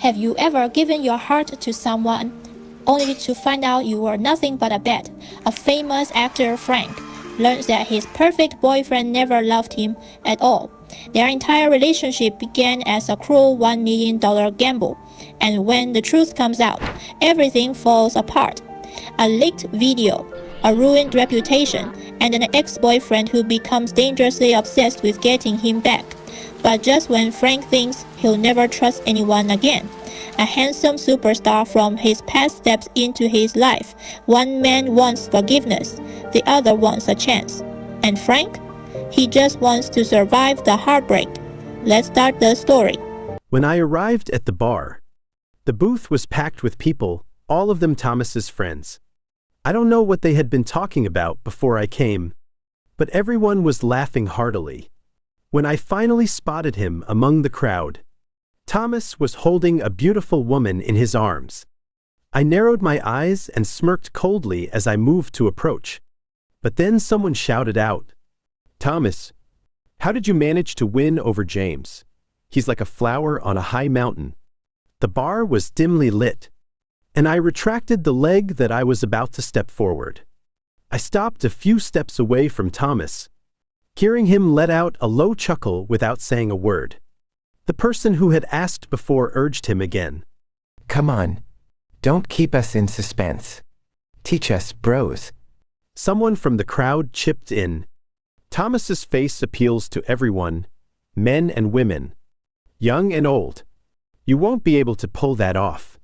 Have you ever given your heart to someone only to find out you were nothing but a bet? A famous actor, Frank, learns that his perfect boyfriend never loved him at all. Their entire relationship began as a cruel $1 million gamble, and when the truth comes out, everything falls apart. A leaked video, a ruined reputation, and an ex-boyfriend who becomes dangerously obsessed with getting him back. But just when Frank thinks he'll never trust anyone again, a handsome superstar from his past steps into his life. One man wants forgiveness, the other wants a chance. And Frank? He just wants to survive the heartbreak. Let's start the story. When I arrived at the bar, the booth was packed with people, all of them Thomas's friends. I don't know what they had been talking about before I came, but everyone was laughing heartily. When I finally spotted him among the crowd, Thomas was holding a beautiful woman in his arms. I narrowed my eyes and smirked coldly as I moved to approach. But then someone shouted out, "Thomas, how did you manage to win over James? He's like a flower on a high mountain." The bar was dimly lit, and I retracted the leg that I was about to step forward. I stopped a few steps away from Thomas, hearing him let out a low chuckle without saying a word. The person who had asked before urged him again. "Come on. Don't keep us in suspense. Teach us, bros." Someone from the crowd chipped in. Thomas's face appeals to everyone, men and women, young and old. You won't be able to pull that off.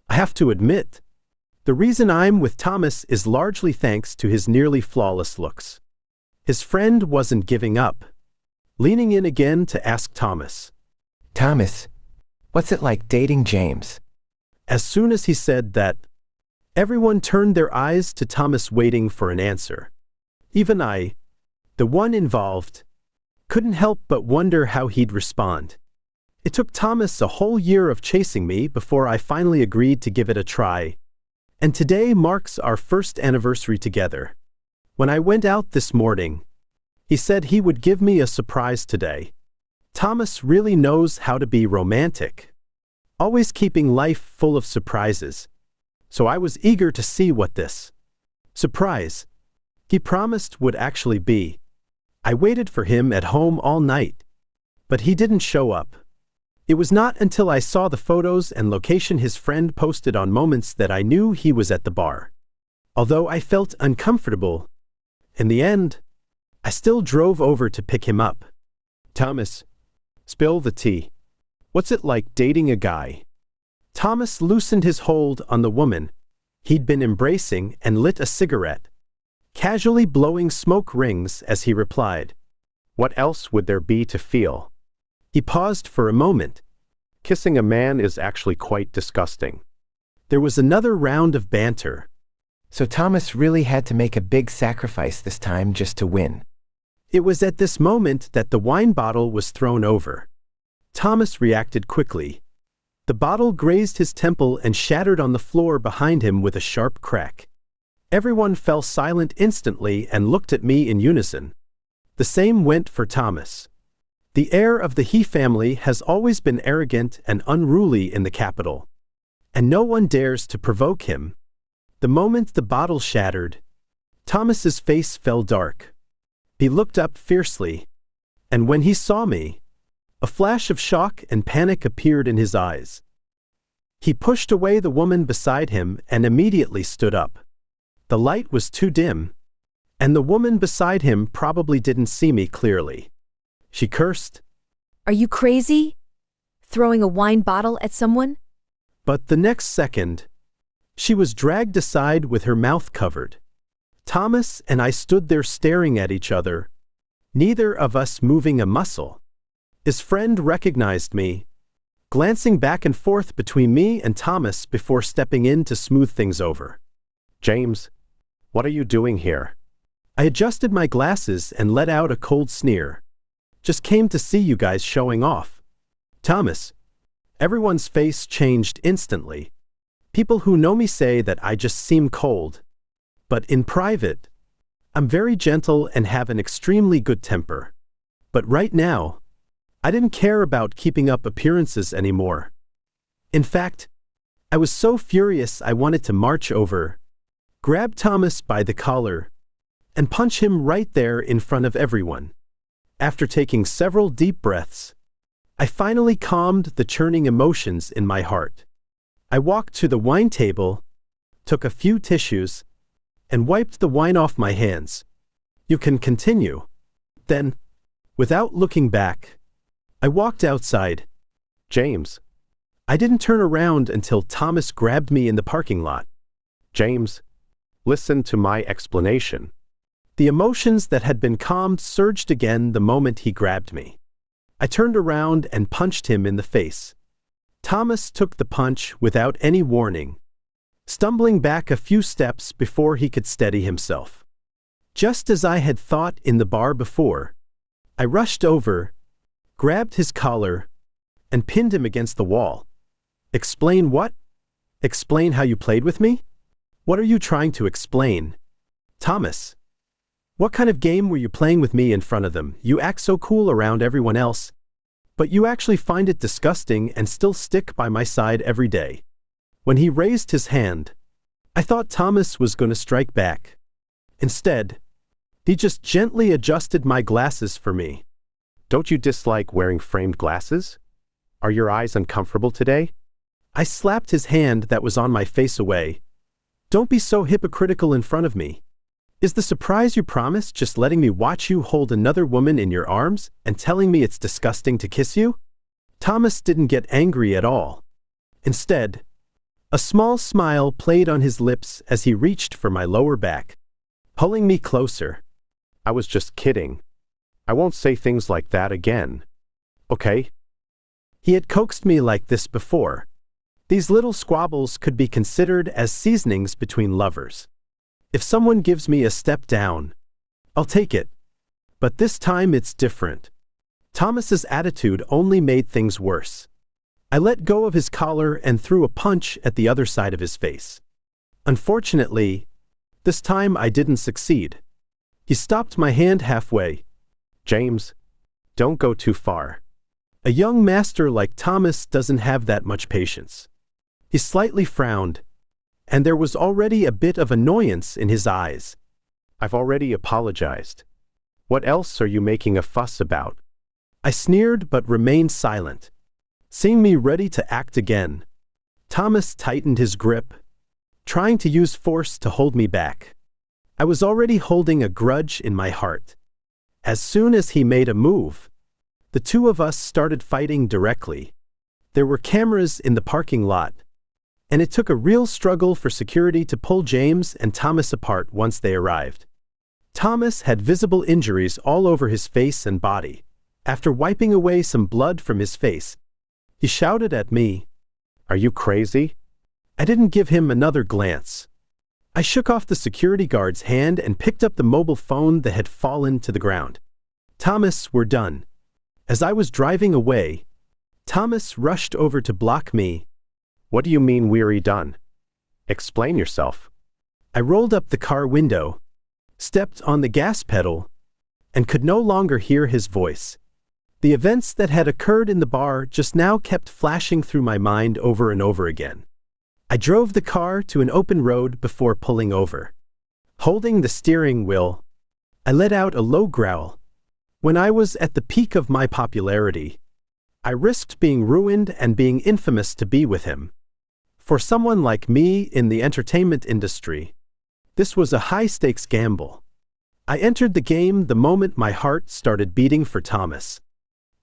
I have to admit, the reason I'm with Thomas is largely thanks to his nearly flawless looks. His friend wasn't giving up, leaning in again to ask Thomas, "Thomas, what's it like dating James?" As soon as he said that, everyone turned their eyes to Thomas waiting for an answer. Even I, the one involved, couldn't help but wonder how he'd respond. It took Thomas a whole year of chasing me before I finally agreed to give it a try, and today marks our first anniversary together. When I went out this morning, he said he would give me a surprise today. Thomas really knows how to be romantic, always keeping life full of surprises. So I was eager to see what this surprise he promised would actually be. I waited for him at home all night, but he didn't show up. It was not until I saw the photos and location his friend posted on Moments that I knew he was at the bar. Although I felt uncomfortable, in the end, I still drove over to pick him up. "Thomas, spill the tea. What's it like dating a guy?" Thomas loosened his hold on the woman he'd been embracing and lit a cigarette, casually blowing smoke rings as he replied, "What else would there be to feel?" He paused for a moment. "Kissing a man is actually quite disgusting." There was another round of banter. So Thomas really had to make a big sacrifice this time just to win. It was at this moment that the wine bottle was thrown over. Thomas reacted quickly. The bottle grazed his temple and shattered on the floor behind him with a sharp crack. Everyone fell silent instantly and looked at me in unison. The same went for Thomas. The heir of the He family has always been arrogant and unruly in the capital, and no one dares to provoke him. The moment the bottle shattered, Thomas's face fell dark. He looked up fiercely, and when he saw me, a flash of shock and panic appeared in his eyes. He pushed away the woman beside him and immediately stood up. The light was too dim, and the woman beside him probably didn't see me clearly. She cursed. "Are you crazy? Throwing a wine bottle at someone?" But the next second, she was dragged aside with her mouth covered. Thomas and I stood there staring at each other, neither of us moving a muscle. His friend recognized me, glancing back and forth between me and Thomas before stepping in to smooth things over. "James, what are you doing here?" I adjusted my glasses and let out a cold sneer. "Just came to see you guys showing off." "Thomas." Everyone's face changed instantly. People who know me say that I just seem cold. But in private, I'm very gentle and have an extremely good temper. But right now, I didn't care about keeping up appearances anymore. In fact, I was so furious I wanted to march over, grab Thomas by the collar, and punch him right there in front of everyone. After taking several deep breaths, I finally calmed the churning emotions in my heart. I walked to the wine table, took a few tissues, and wiped the wine off my hands. "You can continue." Then, without looking back, I walked outside. "James." I didn't turn around until Thomas grabbed me in the parking lot. "James, listen to my explanation." The emotions that had been calmed surged again the moment he grabbed me. I turned around and punched him in the face. Thomas took the punch without any warning, stumbling back a few steps before he could steady himself. Just as I had thought in the bar before, I rushed over, grabbed his collar, and pinned him against the wall. "Explain what? Explain how you played with me? What are you trying to explain? Thomas, what kind of game were you playing with me in front of them? You act so cool around everyone else, but you actually find it disgusting and still stick by my side every day." When he raised his hand, I thought Thomas was going to strike back. Instead, he just gently adjusted my glasses for me. "Don't you dislike wearing framed glasses? Are your eyes uncomfortable today?" I slapped his hand that was on my face away. "Don't be so hypocritical in front of me. Is the surprise you promised just letting me watch you hold another woman in your arms and telling me it's disgusting to kiss you?" Thomas didn't get angry at all. Instead, a small smile played on his lips as he reached for my lower back, pulling me closer. "I was just kidding. I won't say things like that again. Okay?" He had coaxed me like this before. These little squabbles could be considered as seasonings between lovers. If someone gives me a step down, I'll take it. But this time it's different. Thomas's attitude only made things worse. I let go of his collar and threw a punch at the other side of his face. Unfortunately, this time I didn't succeed. He stopped my hand halfway. "James, don't go too far. A young master like Thomas doesn't have that much patience." He slightly frowned, and there was already a bit of annoyance in his eyes. "I've already apologized. What else are you making a fuss about?" I sneered but remained silent. Seeing me ready to act again, Thomas tightened his grip, trying to use force to hold me back. I was already holding a grudge in my heart. As soon as he made a move, the two of us started fighting directly. There were cameras in the parking lot, and it took a real struggle for security to pull James and Thomas apart once they arrived. Thomas had visible injuries all over his face and body. After wiping away some blood from his face, he shouted at me, "Are you crazy?" I didn't give him another glance. I shook off the security guard's hand and picked up the mobile phone that had fallen to the ground. "Thomas, we're done." As I was driving away, Thomas rushed over to block me. "What do you mean we're done? Explain yourself." I rolled up the car window, stepped on the gas pedal, and could no longer hear his voice. The events that had occurred in the bar just now kept flashing through my mind over and over again. I drove the car to an open road before pulling over. Holding the steering wheel, I let out a low growl. When I was at the peak of my popularity, I risked being ruined and being infamous to be with him. For someone like me in the entertainment industry, this was a high-stakes gamble. I entered the game the moment my heart started beating for Thomas,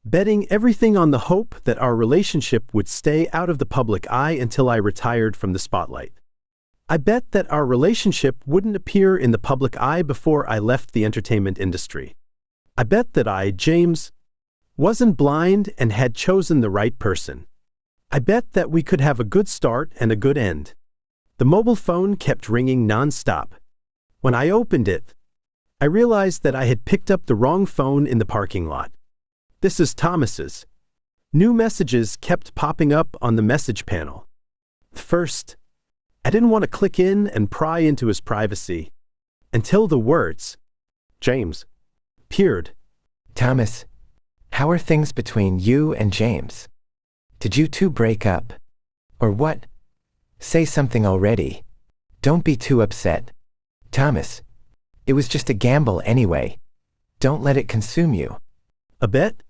betting everything on the hope that our relationship would stay out of the public eye until I retired from the spotlight. I bet that our relationship wouldn't appear in the public eye before I left the entertainment industry. I bet that I, James, wasn't blind and had chosen the right person. I bet that we could have a good start and a good end. The mobile phone kept ringing non-stop. When I opened it, I realized that I had picked up the wrong phone in the parking lot. "This is Thomas's." New messages kept popping up on the message panel. First, I didn't want to click in and pry into his privacy until the words, "James," appeared. Thomas, how are things between you and James? Did you two break up? Or what? Say something already. Don't be too upset. Thomas, it was just a gamble anyway. Don't let it consume you. A bet?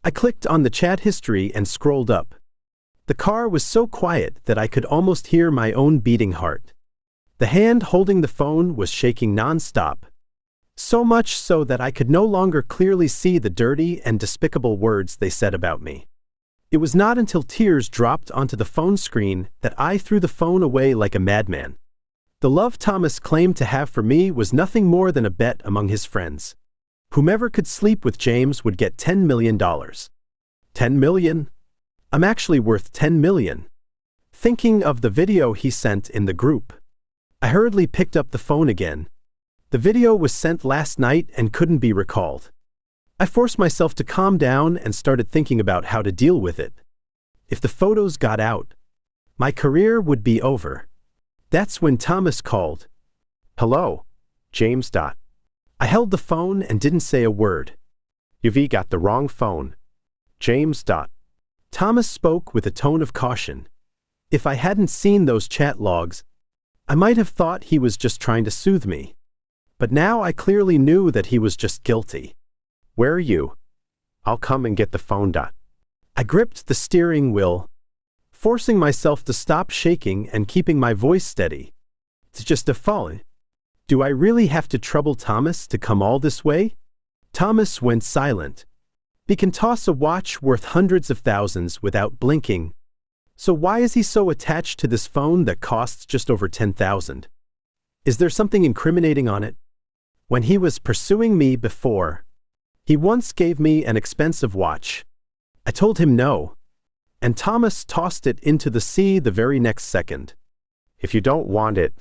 I clicked on the chat history and scrolled up. The car was so quiet that I could almost hear my own beating heart. The hand holding the phone was shaking non-stop. So much so that I could no longer clearly see the dirty and despicable words they said about me. It was not until tears dropped onto the phone screen that I threw the phone away like a madman. The love Thomas claimed to have for me was nothing more than a bet among his friends. Whomever could sleep with James would get $10 million. $10 million? I'm actually worth $10 million. Thinking of the video he sent in the group, I hurriedly picked up the phone again. The video was sent last night and couldn't be recalled. I forced myself to calm down and started thinking about how to deal with it. If the photos got out, my career would be over. That's when Thomas called. Hello, James. I held the phone and didn't say a word. You've got the wrong phone. James. Thomas spoke with a tone of caution. If I hadn't seen those chat logs, I might have thought he was just trying to soothe me. But now I clearly knew that he was just guilty. Where are you? I'll come and get the phone. I gripped the steering wheel, forcing myself to stop shaking and keeping my voice steady. It's just a phone. Do I really have to trouble Thomas to come all this way? Thomas went silent. He can toss a watch worth hundreds of thousands without blinking. So why is he so attached to this phone that costs just over $10,000? Is there something incriminating on it? When he was pursuing me before, he once gave me an expensive watch. I told him no, and Thomas tossed it into the sea the very next second. If you don't want it,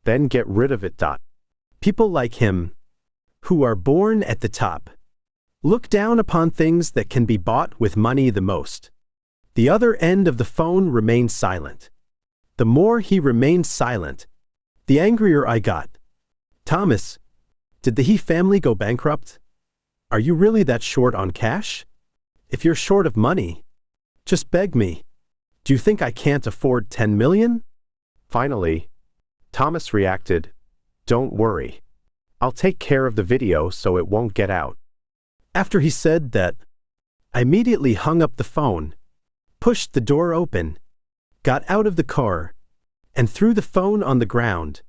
then get rid of it. People like him, who are born at the top, look down upon things that can be bought with money the most. The other end of the phone remained silent. The more he remained silent, the angrier I got. Thomas, did the He family go bankrupt? Are you really that short on cash? If you're short of money, just beg me. Do you think I can't afford $10 million? Finally, Thomas reacted, Don't worry. I'll take care of the video so it won't get out. After he said that, I immediately hung up the phone, pushed the door open, got out of the car, and threw the phone on the ground,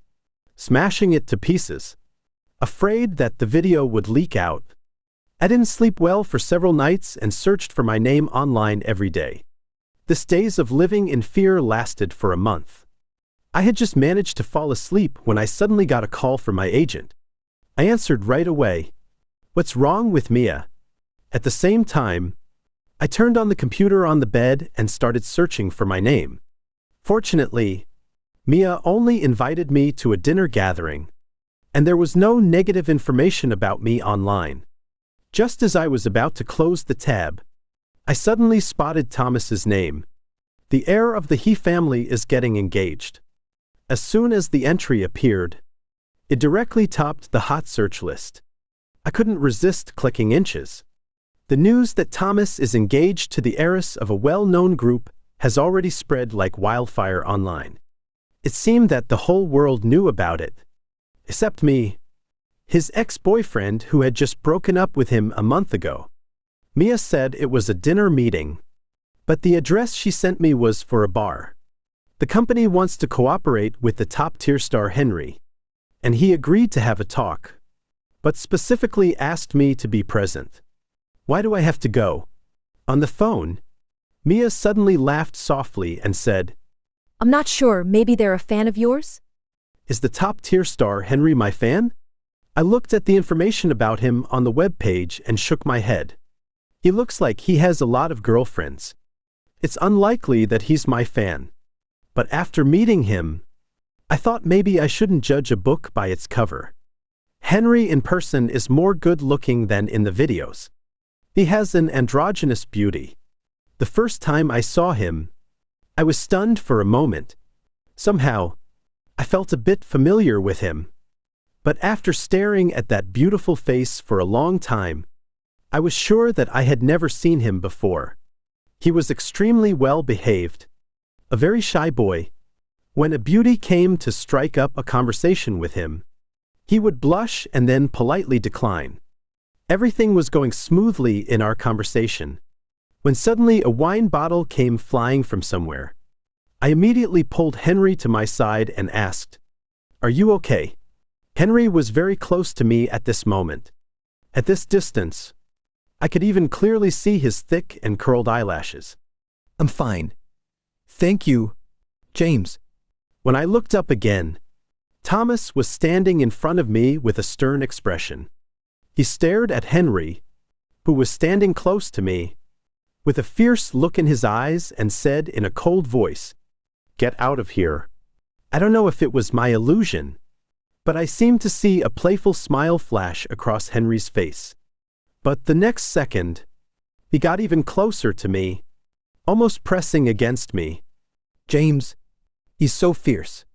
smashing it to pieces. Afraid that the video would leak out, I didn't sleep well for several nights and searched for my name online every day. This days of living in fear lasted for a month. I had just managed to fall asleep when I suddenly got a call from my agent. I answered right away. What's wrong with Mia? At the same time, I turned on the computer on the bed and started searching for my name. Fortunately, Mia only invited me to a dinner gathering, and there was no negative information about me online. Just as I was about to close the tab, I suddenly spotted Thomas's name. The heir of the He family is getting engaged. As soon as the entry appeared, it directly topped the hot search list. I couldn't resist clicking inches. The news that Thomas is engaged to the heiress of a well-known group has already spread like wildfire online. It seemed that the whole world knew about it, except me, his ex-boyfriend who had just broken up with him a month ago. Mia said it was a dinner meeting, but the address she sent me was for a bar. The company wants to cooperate with the top-tier star Henry, and he agreed to have a talk, but specifically asked me to be present. Why do I have to go? On the phone, Mia suddenly laughed softly and said, I'm not sure, maybe they're a fan of yours? Is the top-tier star Henry my fan? I looked at the information about him on the web page and shook my head. He looks like he has a lot of girlfriends. It's unlikely that he's my fan. But after meeting him, I thought maybe I shouldn't judge a book by its cover. Henry in person is more good-looking than in the videos. He has an androgynous beauty. The first time I saw him, I was stunned for a moment. Somehow, I felt a bit familiar with him. But after staring at that beautiful face for a long time, I was sure that I had never seen him before. He was extremely well behaved, a very shy boy. When a beauty came to strike up a conversation with him, he would blush and then politely decline. Everything was going smoothly in our conversation, when suddenly a wine bottle came flying from somewhere. I immediately pulled Henry to my side and asked, "Are you okay?" Henry was very close to me at this moment. At this distance, I could even clearly see his thick and curled eyelashes. "I'm fine. Thank you, James." When I looked up again, Thomas was standing in front of me with a stern expression. He stared at Henry, who was standing close to me, with a fierce look in his eyes and said in a cold voice, "Get out of here." I don't know if it was my illusion, but I seemed to see a playful smile flash across Henry's face. But the next second, he got even closer to me, almost pressing against me. "James, he's so fierce."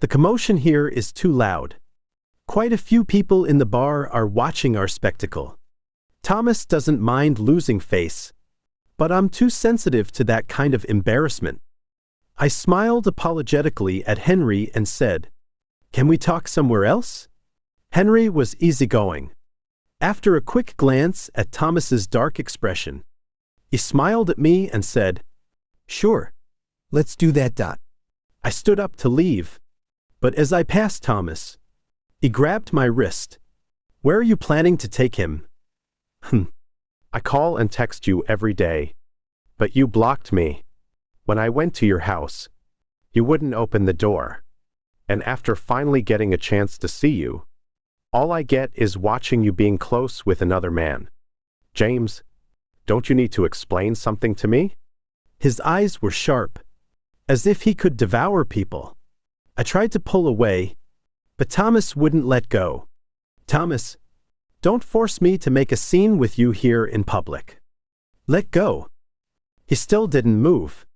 The commotion here is too loud. Quite a few people in the bar are watching our spectacle. Thomas doesn't mind losing face, but I'm too sensitive to that kind of embarrassment. I smiled apologetically at Henry and said, "Can we talk somewhere else?" Henry was easygoing. After a quick glance at Thomas's dark expression, he smiled at me and said, "Sure, let's do that." I stood up to leave, but as I passed Thomas, he grabbed my wrist. "Where are you planning to take him?" I call and text you every day, but you blocked me. When I went to your house, you wouldn't open the door. And after finally getting a chance to see you, all I get is watching you being close with another man. James, don't you need to explain something to me?" His eyes were sharp, as if he could devour people. I tried to pull away, but Thomas wouldn't let go. "Thomas, don't force me to make a scene with you here in public. Let go." He still didn't move.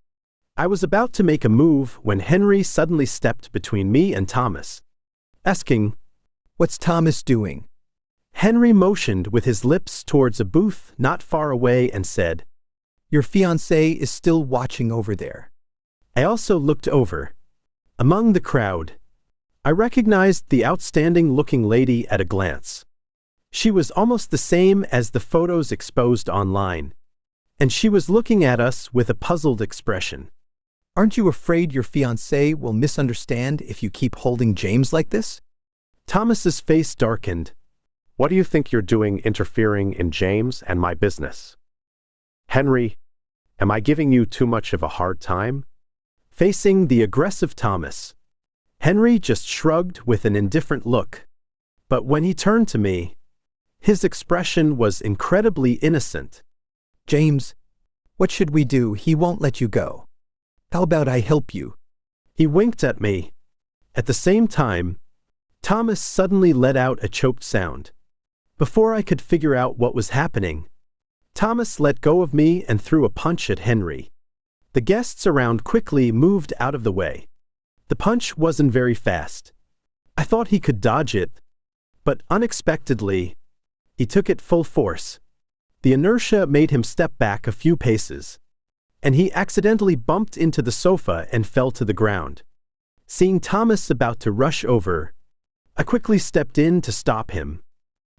I was about to make a move when Henry suddenly stepped between me and Thomas, asking, "What's Thomas doing?" Henry motioned with his lips towards a booth not far away and said, "Your fiancé is still watching over there." I also looked over. Among the crowd, I recognized the outstanding-looking lady at a glance. She was almost the same as the photos exposed online, and she was looking at us with a puzzled expression. "Aren't you afraid your fiancé will misunderstand if you keep holding James like this?" Thomas's face darkened. What do you think you're doing interfering in James and my business? Henry, am I giving you too much of a hard time? Facing the aggressive Thomas, Henry just shrugged with an indifferent look. But when he turned to me, his expression was incredibly innocent. "James, what should we do? He won't let you go. How about I help you?" He winked at me. At the same time, Thomas suddenly let out a choked sound. Before I could figure out what was happening, Thomas let go of me and threw a punch at Henry. The guests around quickly moved out of the way. The punch wasn't very fast. I thought he could dodge it, but unexpectedly, he took it full force. The inertia made him step back a few paces, and he accidentally bumped into the sofa and fell to the ground. Seeing Thomas about to rush over, I quickly stepped in to stop him.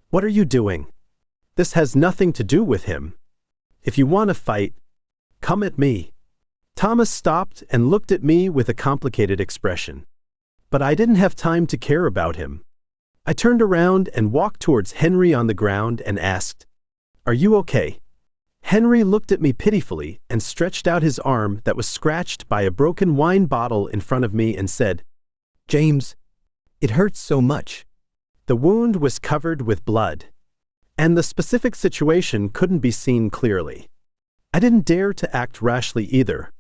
"What are you doing? This has nothing to do with him. If you want to fight, come at me." Thomas stopped and looked at me with a complicated expression. But I didn't have time to care about him. I turned around and walked towards Henry on the ground and asked, "Are you okay?" Henry looked at me pitifully and stretched out his arm that was scratched by a broken wine bottle in front of me and said, "James, it hurts so much." The wound was covered with blood, and the specific situation couldn't be seen clearly. I didn't dare to act rashly either.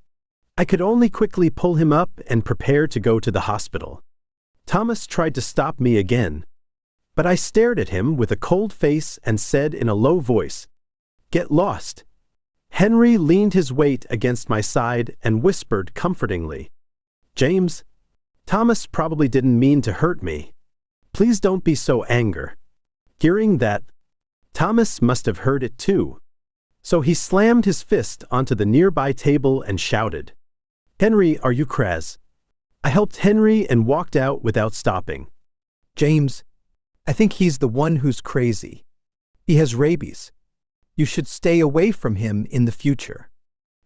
I could only quickly pull him up and prepare to go to the hospital. Thomas tried to stop me again, but I stared at him with a cold face and said in a low voice, "Get lost." Henry leaned his weight against my side and whispered comfortingly, "James, Thomas probably didn't mean to hurt me. Please don't be so angry." Hearing that, Thomas must have heard it too. So he slammed his fist onto the nearby table and shouted, Henry, are you craz? I helped Henry and walked out without stopping. James, I think he's the one who's crazy. He has rabies. You should stay away from him in the future.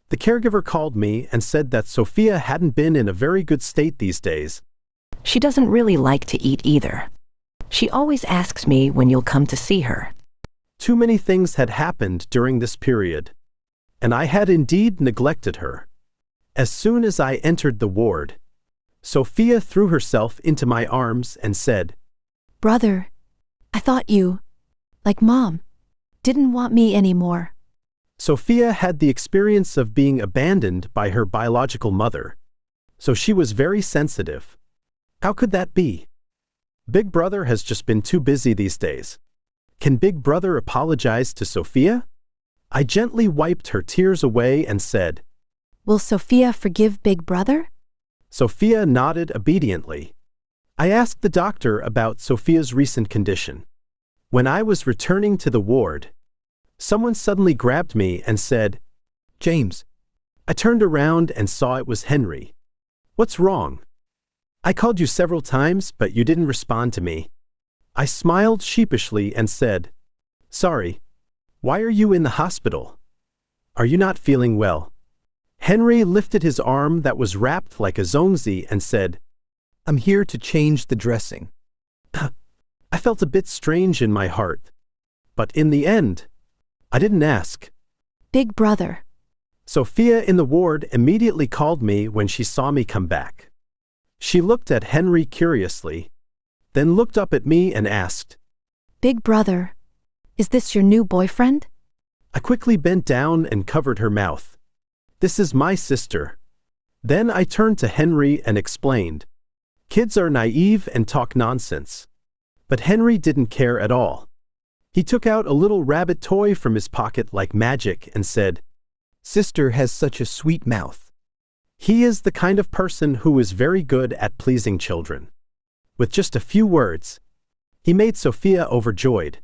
The caregiver called me and said that Sophia hadn't been in a very good state these days. She doesn't really like to eat either. She always asks me when you'll come to see her. Too many things had happened during this period, and I had indeed neglected her. As soon as I entered the ward, Sophia threw herself into my arms and said, Brother, I thought you, like Mom, didn't want me anymore. Sophia had the experience of being abandoned by her biological mother, so she was very sensitive. How could that be? Big Brother has just been too busy these days. Can Big Brother apologize to Sophia? I gently wiped her tears away and said, Will Sophia forgive Big Brother? Sophia nodded obediently. I asked the doctor about Sophia's recent condition. When I was returning to the ward, someone suddenly grabbed me and said, James. I turned around and saw it was Henry. What's wrong? I called you several times, but you didn't respond to me. I smiled sheepishly and said, Sorry. Why are you in the hospital? Are you not feeling well? Henry lifted his arm that was wrapped like a zongzi and said, I'm here to change the dressing. I felt a bit strange in my heart. But in the end, I didn't ask. Big Brother. Sophia in the ward immediately called me when she saw me come back. She looked at Henry curiously, then looked up at me and asked, Big Brother, is this your new boyfriend? I quickly bent down and covered her mouth. This is my sister. Then I turned to Henry and explained, Kids are naive and talk nonsense. But Henry didn't care at all. He took out a little rabbit toy from his pocket like magic and said, Sister has such a sweet mouth. He is the kind of person who is very good at pleasing children. With just a few words, he made Sophia overjoyed.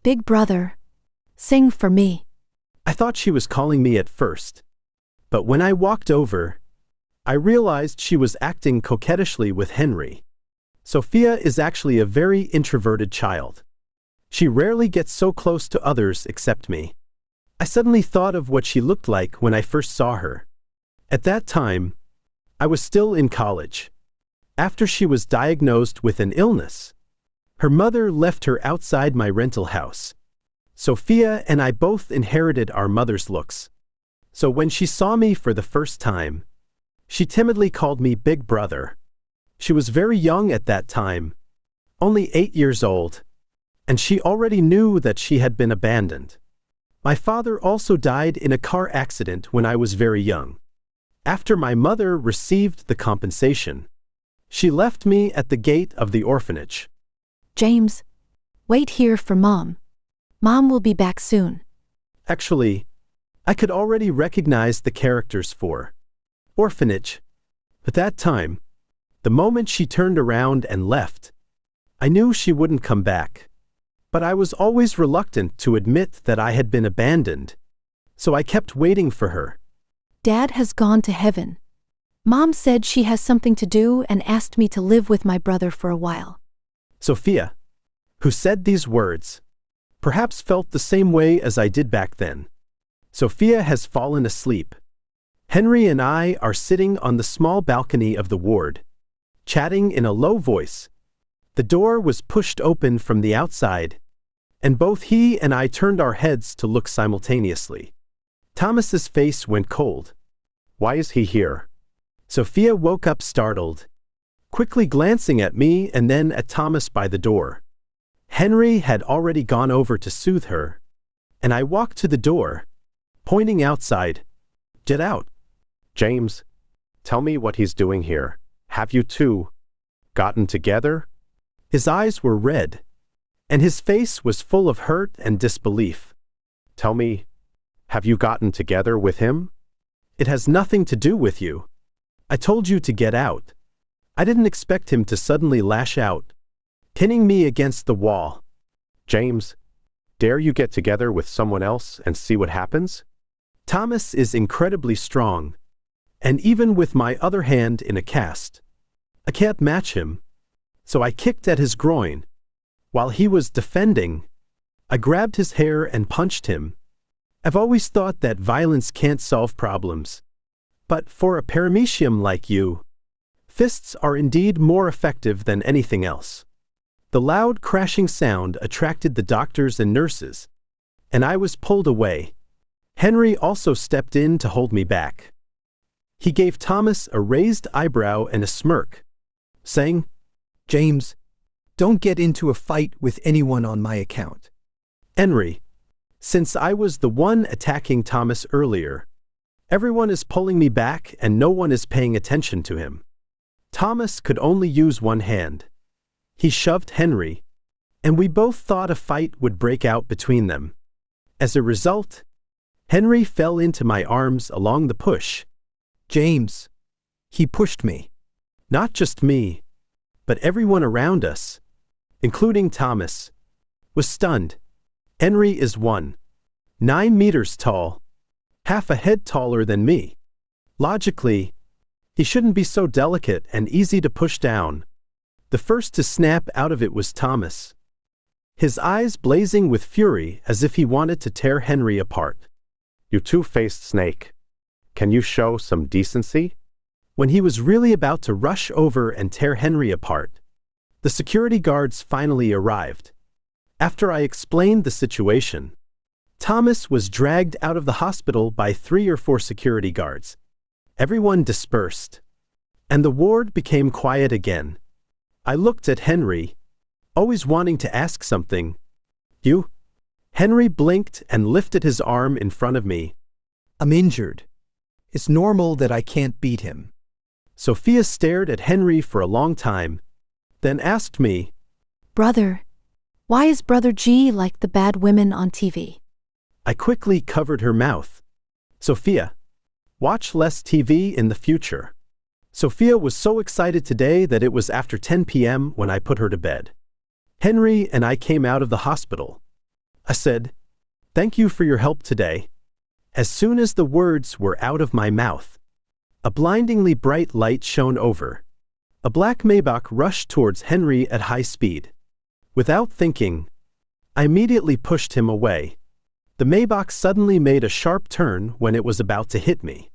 Big Brother, sing for me. I thought she was calling me at first. But when I walked over, I realized she was acting coquettishly with Henry. Sophia is actually a very introverted child. She rarely gets so close to others except me. I suddenly thought of what she looked like when I first saw her. At that time, I was still in college. After she was diagnosed with an illness, her mother left her outside my rental house. Sophia and I both inherited our mother's looks. So when she saw me for the first time, she timidly called me Big Brother. She was very young at that time, only 8 years old, and she already knew that she had been abandoned. My father also died in a car accident when I was very young. After my mother received the compensation, she left me at the gate of the orphanage. James, wait here for Mom. Mom will be back soon. Actually, I could already recognize the characters for orphanage. At that time, the moment she turned around and left, I knew she wouldn't come back. But I was always reluctant to admit that I had been abandoned, so I kept waiting for her. Dad has gone to heaven. Mom said she has something to do and asked me to live with my brother for a while. Sophia, who said these words, perhaps felt the same way as I did back then. Sophia has fallen asleep. Henry and I are sitting on the small balcony of the ward, chatting in a low voice. The door was pushed open from the outside, and both he and I turned our heads to look simultaneously. Thomas's face went cold. Why is he here? Sophia woke up startled, quickly glancing at me and then at Thomas by the door. Henry had already gone over to soothe her, and I walked to the door, pointing outside. Get out. James, tell me what he's doing here. Have you two gotten together? His eyes were red, and his face was full of hurt and disbelief. Tell me, have you gotten together with him? It has nothing to do with you. I told you to get out. I didn't expect him to suddenly lash out, pinning me against the wall. James, dare you get together with someone else and see what happens? Thomas is incredibly strong, and even with my other hand in a cast, I can't match him. So I kicked at his groin. While he was defending, I grabbed his hair and punched him. I've always thought that violence can't solve problems. But for a paramecium like you, fists are indeed more effective than anything else. The loud crashing sound attracted the doctors and nurses, and I was pulled away. Henry also stepped in to hold me back. He gave Thomas a raised eyebrow and a smirk, saying, James, don't get into a fight with anyone on my account. Henry, since I was the one attacking Thomas earlier, everyone is pulling me back and no one is paying attention to him. Thomas could only use one hand. He shoved Henry, and we both thought a fight would break out between them. As a result, Henry fell into my arms along the push. James, he pushed me. Not just me, but everyone around us, including Thomas, was stunned. Henry is 9 meters tall, half a head taller than me. Logically, he shouldn't be so delicate and easy to push down. The first to snap out of it was Thomas, his eyes blazing with fury as if he wanted to tear Henry apart. You two-faced snake. Can you show some decency? When he was really about to rush over and tear Henry apart, the security guards finally arrived. After I explained the situation, Thomas was dragged out of the hospital by 3 or 4 security guards. Everyone dispersed, and the ward became quiet again. I looked at Henry, always wanting to ask something. You? Henry blinked and lifted his arm in front of me. I'm injured. It's normal that I can't beat him. Sophia stared at Henry for a long time, then asked me, Brother, why is Brother G like the bad women on TV? I quickly covered her mouth. Sophia, watch less TV in the future. Sophia was so excited today that it was after 10 p.m. when I put her to bed. Henry and I came out of the hospital. I said, "Thank you for your help today." As soon as the words were out of my mouth, a blindingly bright light shone over. A black Maybach rushed towards Henry at high speed. Without thinking, I immediately pushed him away. The Maybach suddenly made a sharp turn when it was about to hit me.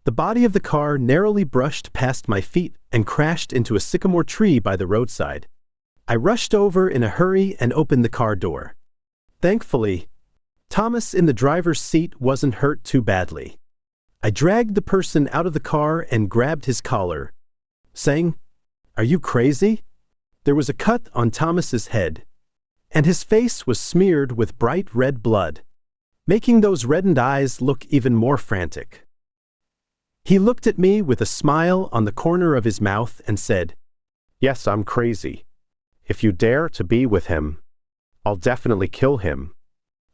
The body of the car narrowly brushed past my feet and crashed into a sycamore tree by the roadside. I rushed over in a hurry and opened the car door. Thankfully, Thomas in the driver's seat wasn't hurt too badly. I dragged the person out of the car and grabbed his collar, saying, "Are you crazy?" There was a cut on Thomas's head, and his face was smeared with bright red blood, making those reddened eyes look even more frantic. He looked at me with a smile on the corner of his mouth and said, Yes, I'm crazy. If you dare to be with him, I'll definitely kill him.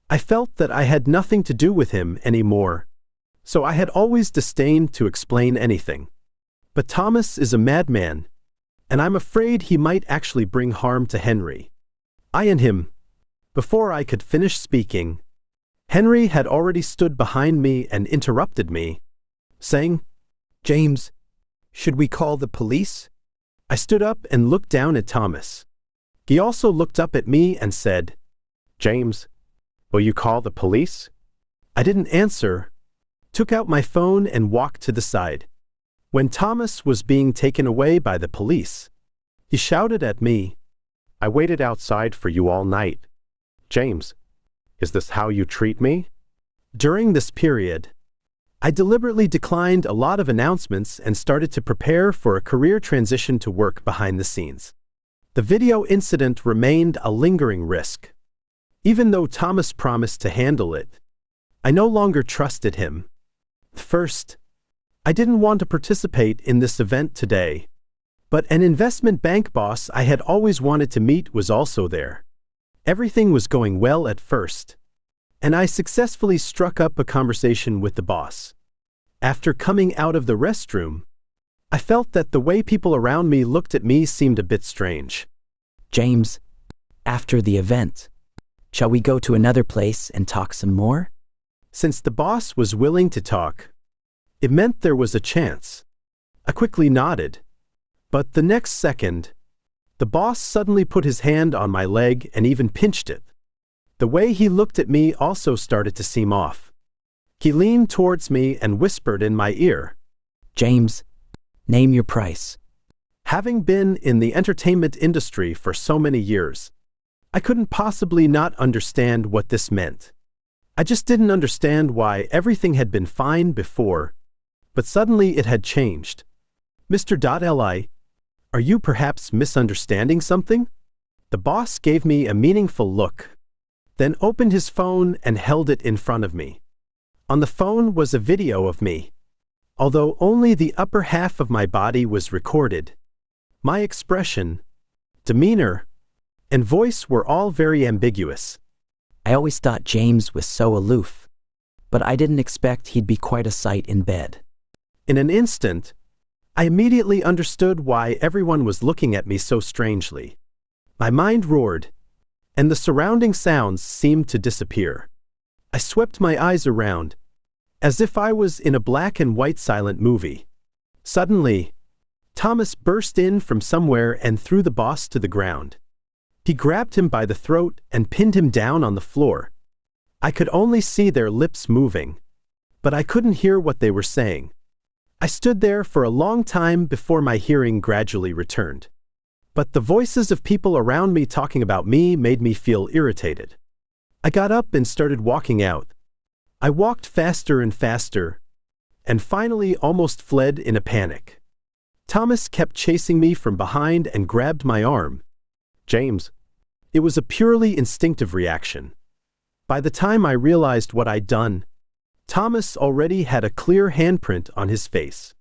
I felt that I had nothing to do with him anymore, so I had always disdained to explain anything. But Thomas is a madman, and I'm afraid he might actually bring harm to Henry. I and him. Before I could finish speaking, Henry had already stood behind me and interrupted me, saying, James, should we call the police? I stood up and looked down at Thomas. He also looked up at me and said, James, will you call the police? I didn't answer, took out my phone and walked to the side. When Thomas was being taken away by the police, he shouted at me, I waited outside for you all night. James, is this how you treat me? During this period, I deliberately declined a lot of announcements and started to prepare for a career transition to work behind the scenes. The video incident remained a lingering risk. Even though Thomas promised to handle it, I no longer trusted him. First, I didn't want to participate in this event today, but an investment bank boss I had always wanted to meet was also there. Everything was going well at first, and I successfully struck up a conversation with the boss. After coming out of the restroom, I felt that the way people around me looked at me seemed a bit strange. James, after the event, shall we go to another place and talk some more? Since the boss was willing to talk, It meant there was a chance. I quickly nodded. But the next second, the boss suddenly put his hand on my leg and even pinched it. The way he looked at me also started to seem off. He leaned towards me and whispered in my ear, James, name your price. Having been in the entertainment industry for so many years, I couldn't possibly not understand what this meant. I just didn't understand why everything had been fine before, but suddenly it had changed. Mr. Li, are you perhaps misunderstanding something? The boss gave me a meaningful look, then opened his phone and held it in front of me. On the phone was a video of me. Although only the upper half of my body was recorded, my expression, demeanor, and voice were all very ambiguous. I always thought James was so aloof, but I didn't expect he'd be quite a sight in bed. In an instant, I immediately understood why everyone was looking at me so strangely. My mind roared, and the surrounding sounds seemed to disappear. I swept my eyes around, as if I was in a black and white silent movie. Suddenly, Thomas burst in from somewhere and threw the boss to the ground. He grabbed him by the throat and pinned him down on the floor. I could only see their lips moving, but I couldn't hear what they were saying. I stood there for a long time before my hearing gradually returned. But the voices of people around me talking about me made me feel irritated. I got up and started walking out. I walked faster and faster, and finally almost fled in a panic. Thomas kept chasing me from behind and grabbed my arm. James. It was a purely instinctive reaction. By the time I realized what I'd done, Thomas already had a clear handprint on his face.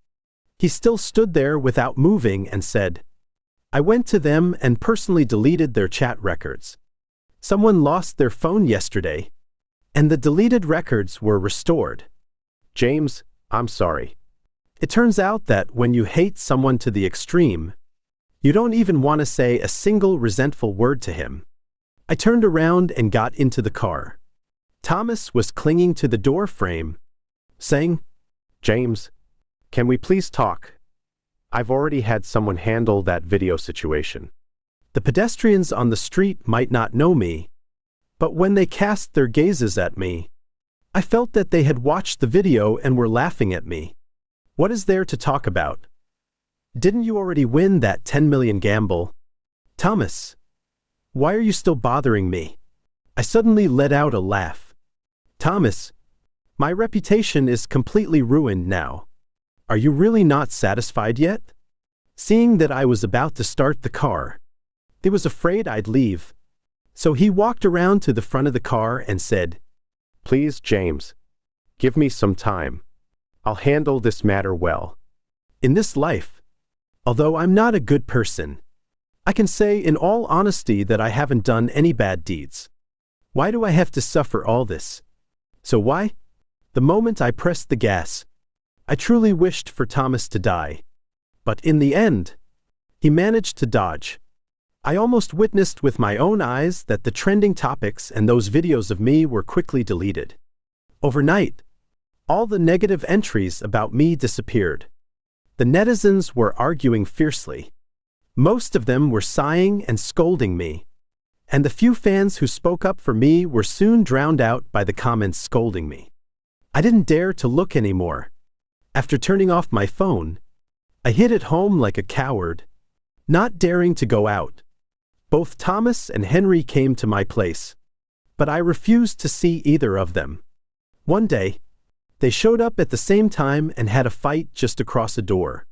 He still stood there without moving and said, I went to them and personally deleted their chat records. Someone lost their phone yesterday, and the deleted records were restored. James, I'm sorry. It turns out that when you hate someone to the extreme, you don't even want to say a single resentful word to him. I turned around and got into the car. Thomas was clinging to the door frame, saying, James, can we please talk? I've already had someone handle that video situation. The pedestrians on the street might not know me, but when they cast their gazes at me, I felt that they had watched the video and were laughing at me. What is there to talk about? Didn't you already win that 10 million gamble? Thomas, why are you still bothering me? I suddenly let out a laugh. Thomas, my reputation is completely ruined now. Are you really not satisfied yet? Seeing that I was about to start the car, he was afraid I'd leave. So he walked around to the front of the car and said, Please, James, give me some time. I'll handle this matter well. In this life, although I'm not a good person, I can say in all honesty that I haven't done any bad deeds. Why do I have to suffer all this? So why? The moment I pressed the gas, I truly wished for Thomas to die. But in the end, he managed to dodge. I almost witnessed with my own eyes that the trending topics and those videos of me were quickly deleted. Overnight, all the negative entries about me disappeared. The netizens were arguing fiercely. Most of them were sighing and scolding me, and the few fans who spoke up for me were soon drowned out by the comments scolding me. I didn't dare to look anymore. After turning off my phone, I hid at home like a coward, not daring to go out. Both Thomas and Henry came to my place, but I refused to see either of them. One day, they showed up at the same time and had a fight just across a door.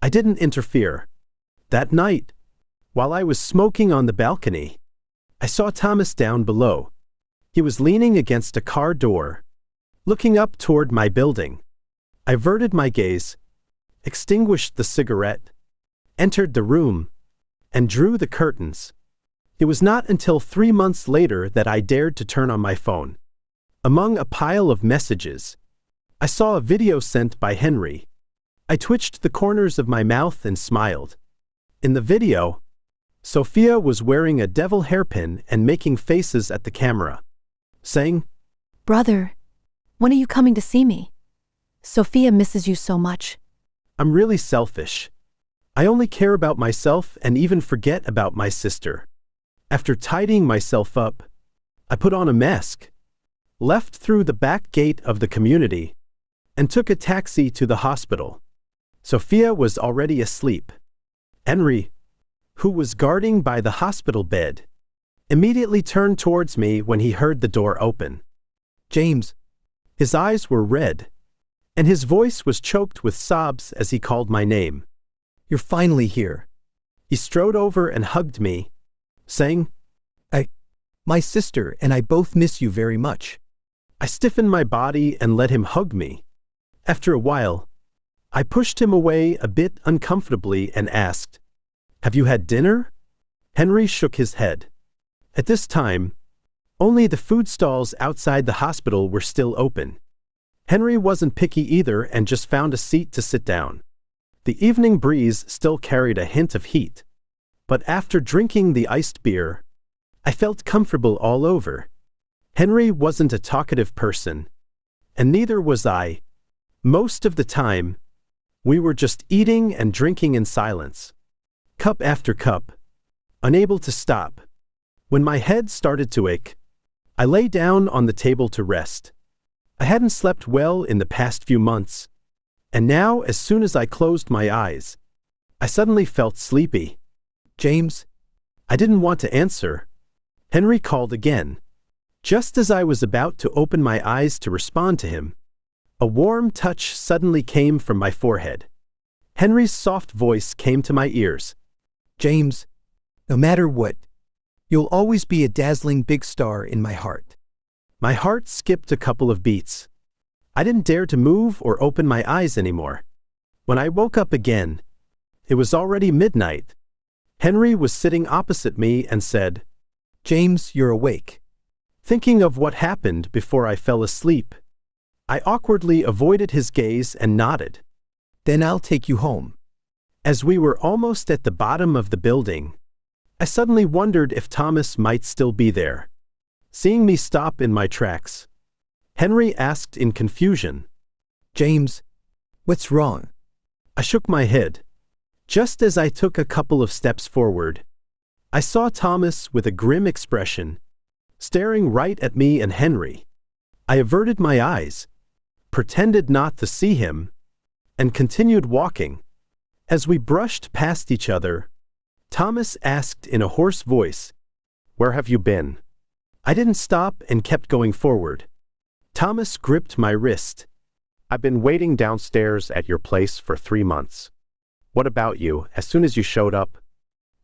I didn't interfere. That night, while I was smoking on the balcony, I saw Thomas down below. He was leaning against a car door, looking up toward my building. I averted my gaze, extinguished the cigarette, entered the room, and drew the curtains. It was not until 3 months later that I dared to turn on my phone. Among a pile of messages, I saw a video sent by Henry. I twitched the corners of my mouth and smiled. In the video, Sophia was wearing a devil hairpin and making faces at the camera, saying, Brother, when are you coming to see me? Sophia misses you so much. I'm really selfish. I only care about myself and even forget about my sister. After tidying myself up, I put on a mask, left through the back gate of the community, and took a taxi to the hospital. Sophia was already asleep. Henry, who was guarding by the hospital bed, immediately turned towards me when he heard the door open. James, His eyes were red, and his voice was choked with sobs as he called my name. you're finally here. He strode over and hugged me, saying, My sister and I both miss you very much. I stiffened my body and let him hug me. After a while, I pushed him away a bit uncomfortably and asked, "Have you had dinner?" Henry shook his head. At this time, only the food stalls outside the hospital were still open. Henry wasn't picky either and just found a seat to sit down. The evening breeze still carried a hint of heat, but after drinking the iced beer, I felt comfortable all over. Henry wasn't a talkative person, and neither was I. Most of the time, we were just eating and drinking in silence, cup after cup, unable to stop. When my head started to ache, I lay down on the table to rest. I hadn't slept well in the past few months, and now as soon as I closed my eyes, I suddenly felt sleepy. James, I didn't want to answer. Henry called again. Just as I was about to open my eyes to respond to him, a warm touch suddenly came from my forehead. Henry's soft voice came to my ears. James, no matter what, you'll always be a dazzling big star in my heart. My heart skipped a couple of beats. I didn't dare to move or open my eyes anymore. When I woke up again, it was already midnight. Henry was sitting opposite me and said, James, you're awake. Thinking of what happened before I fell asleep, I awkwardly avoided his gaze and nodded. Then I'll take you home. As we were almost at the bottom of the building, I suddenly wondered if Thomas might still be there. Seeing me stop in my tracks, Henry asked in confusion, James, what's wrong? I shook my head. Just as I took a couple of steps forward, I saw Thomas with a grim expression, staring right at me and Henry. I averted my eyes, pretended not to see him, and continued walking. As we brushed past each other, Thomas asked in a hoarse voice, "Where have you been?" I didn't stop and kept going forward. Thomas gripped my wrist. "I've been waiting downstairs at your place for 3 months. What about you? As soon as you showed up,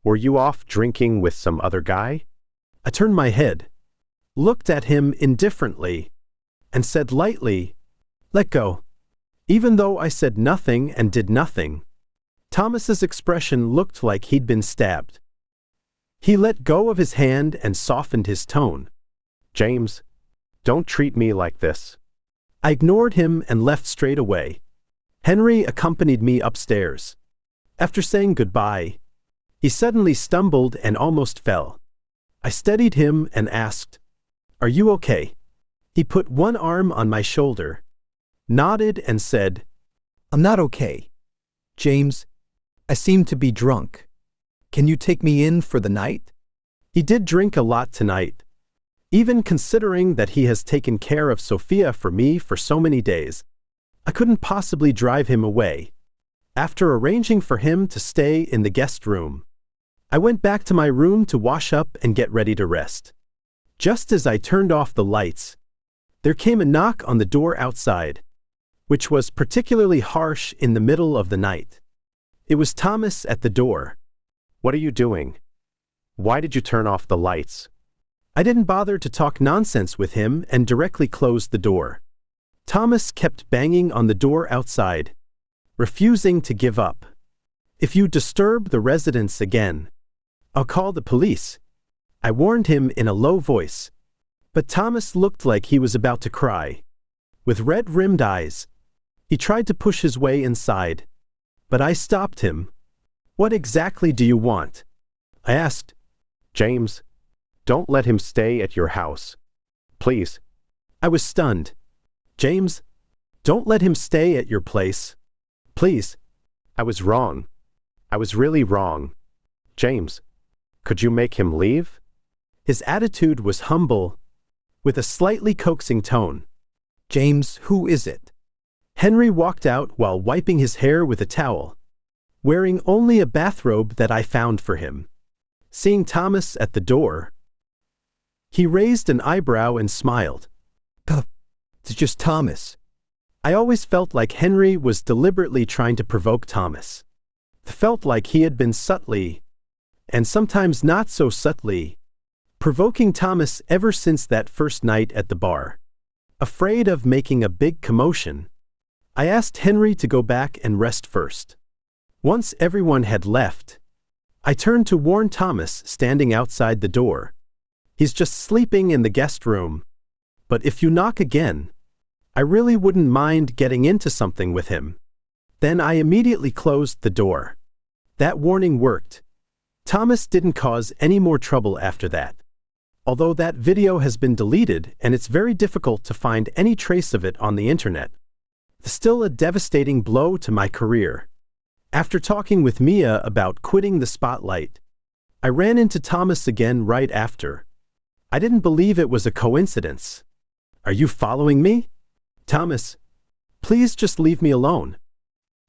were you off drinking with some other guy?" I turned my head, looked at him indifferently, and said lightly, "Let go." Even though I said nothing and did nothing, Thomas's expression looked like he'd been stabbed. He let go of his hand and softened his tone. "James, don't treat me like this." I ignored him and left straight away. Henry accompanied me upstairs. After saying goodbye, he suddenly stumbled and almost fell. I steadied him and asked, "Are you okay?" He put one arm on my shoulder, nodded and said, I'm not okay. James, I seem to be drunk. Can you take me in for the night? He did drink a lot tonight. Even considering that he has taken care of Sophia for me for so many days, I couldn't possibly drive him away. After arranging for him to stay in the guest room, I went back to my room to wash up and get ready to rest. Just as I turned off the lights, there came a knock on the door outside, which was particularly harsh in the middle of the night. It was Thomas at the door. "What are you doing? Why did you turn off the lights?" I didn't bother to talk nonsense with him and directly closed the door. Thomas kept banging on the door outside, refusing to give up. "If you disturb the residents again, I'll call the police," I warned him in a low voice. But Thomas looked like he was about to cry. With red-rimmed eyes, he tried to push his way inside, but I stopped him. "What exactly do you want?" I asked. "James, don't let him stay at your house. Please." I was stunned. "James? Don't let him stay at your place. Please. I was wrong. I was really wrong. James, could you make him leave? His attitude was humble, with a slightly coaxing tone. James, who is it? Henry walked out while wiping his hair with a towel, wearing only a bathrobe that I found for him. Seeing Thomas at the door, he raised an eyebrow and smiled. It's just Thomas. I always felt like Henry was deliberately trying to provoke Thomas. It felt like he had been subtly, and sometimes not so subtly, provoking Thomas ever since that first night at the bar. Afraid of making a big commotion, I asked Henry to go back and rest first. Once everyone had left, I turned to warn Thomas standing outside the door. He's just sleeping in the guest room, but if you knock again, I really wouldn't mind getting into something with him. Then I immediately closed the door. That warning worked. Thomas didn't cause any more trouble after that. Although that video has been deleted and it's very difficult to find any trace of it on the internet. Still a devastating blow to my career. After talking with Mia about quitting the spotlight, I ran into Thomas again right after. I didn't believe it was a coincidence. Are you following me? Thomas, please just leave me alone.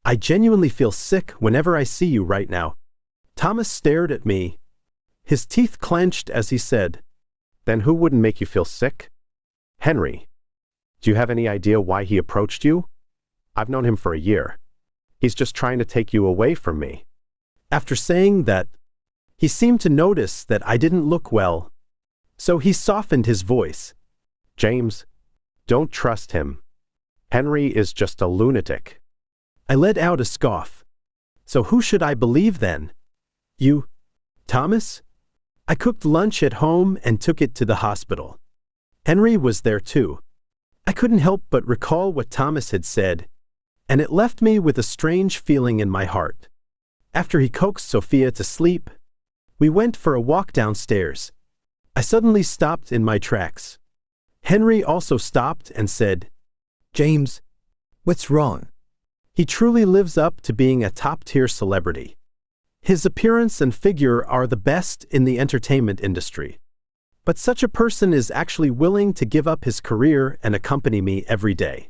I genuinely feel sick whenever I see you right now. Thomas stared at me, his teeth clenched as he said, Then who wouldn't make you feel sick? Henry. Do you have any idea why he approached you? I've known him for a year. He's just trying to take you away from me. After saying that, he seemed to notice that I didn't look well, so he softened his voice. James, don't trust him. Henry is just a lunatic. I let out a scoff. So who should I believe then? You, Thomas? I cooked lunch at home and took it to the hospital. Henry was there too. I couldn't help but recall what Thomas had said, and it left me with a strange feeling in my heart. After he coaxed Sophia to sleep, we went for a walk downstairs. I suddenly stopped in my tracks. Henry also stopped and said, James, what's wrong? He truly lives up to being a top-tier celebrity. His appearance and figure are the best in the entertainment industry. But such a person is actually willing to give up his career and accompany me every day.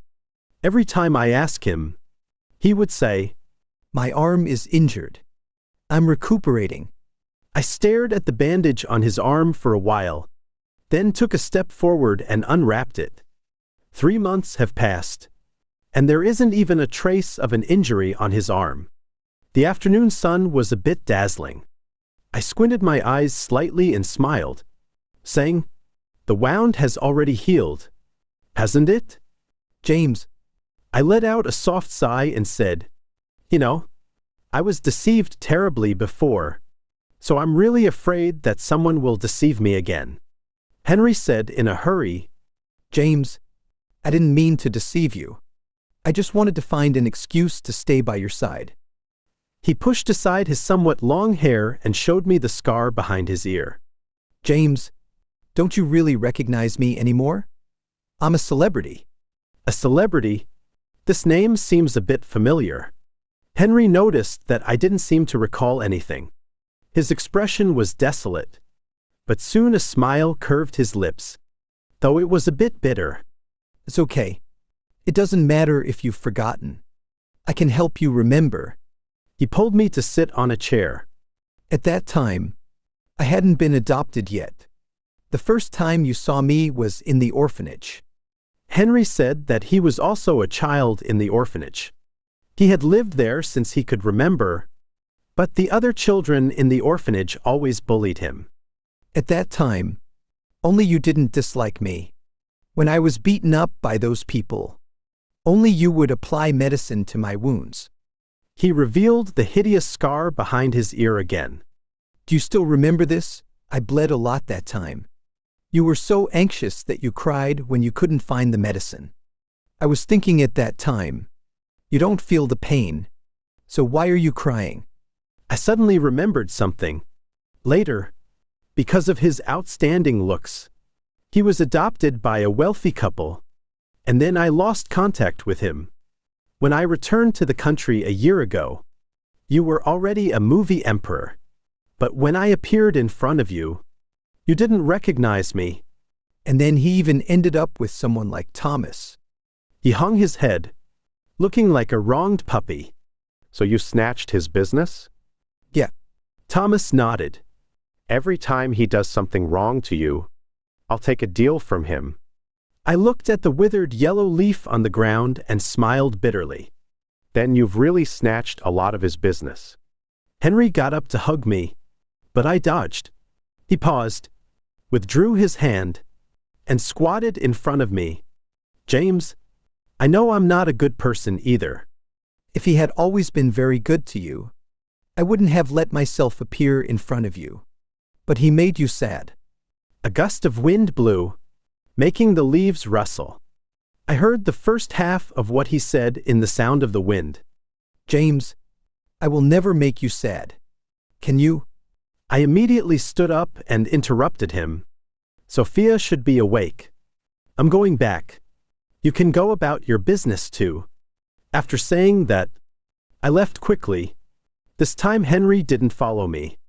Every time I ask him, he would say, My arm is injured. I'm recuperating. I stared at the bandage on his arm for a while, then took a step forward and unwrapped it. 3 months have passed, and there isn't even a trace of an injury on his arm. The afternoon sun was a bit dazzling. I squinted my eyes slightly and smiled, saying, The wound has already healed, hasn't it? James. I let out a soft sigh and said, You know, I was deceived terribly before, so I'm really afraid that someone will deceive me again. Henry said in a hurry, James, I didn't mean to deceive you. I just wanted to find an excuse to stay by your side. He pushed aside his somewhat long hair and showed me the scar behind his ear. James, don't you really recognize me anymore? I'm a celebrity. A celebrity? This name seems a bit familiar. Henry noticed that I didn't seem to recall anything. His expression was desolate, but soon a smile curved his lips, though it was a bit bitter. It's okay. It doesn't matter if you've forgotten. I can help you remember. He pulled me to sit on a chair. At that time, I hadn't been adopted yet. The first time you saw me was in the orphanage. Henry said that he was also a child in the orphanage. He had lived there since he could remember, but the other children in the orphanage always bullied him. At that time, only you didn't dislike me. When I was beaten up by those people, only you would apply medicine to my wounds. He revealed the hideous scar behind his ear again. Do you still remember this? I bled a lot that time. You were so anxious that you cried when you couldn't find the medicine. I was thinking at that time, you don't feel the pain, so why are you crying? I suddenly remembered something. Later, because of his outstanding looks, he was adopted by a wealthy couple, and then I lost contact with him. When I returned to the country a year ago, you were already a movie emperor. But when I appeared in front of you, you didn't recognize me. And then he even ended up with someone like Thomas. He hung his head, looking like a wronged puppy. So you snatched his business? Yeah. Thomas nodded. Every time he does something wrong to you, I'll take a deal from him. I looked at the withered yellow leaf on the ground and smiled bitterly. Then you've really snatched a lot of his business. Henry got up to hug me, but I dodged. He paused, withdrew his hand, and squatted in front of me. James, I know I'm not a good person either. If he had always been very good to you, I wouldn't have let myself appear in front of you. But he made you sad. A gust of wind blew, making the leaves rustle. I heard the first half of what he said in the sound of the wind. James, I will never make you sad. Can you? I immediately stood up and interrupted him. Sophia should be awake. I'm going back. You can go about your business too. After saying that, I left quickly. This time Henry didn't follow me.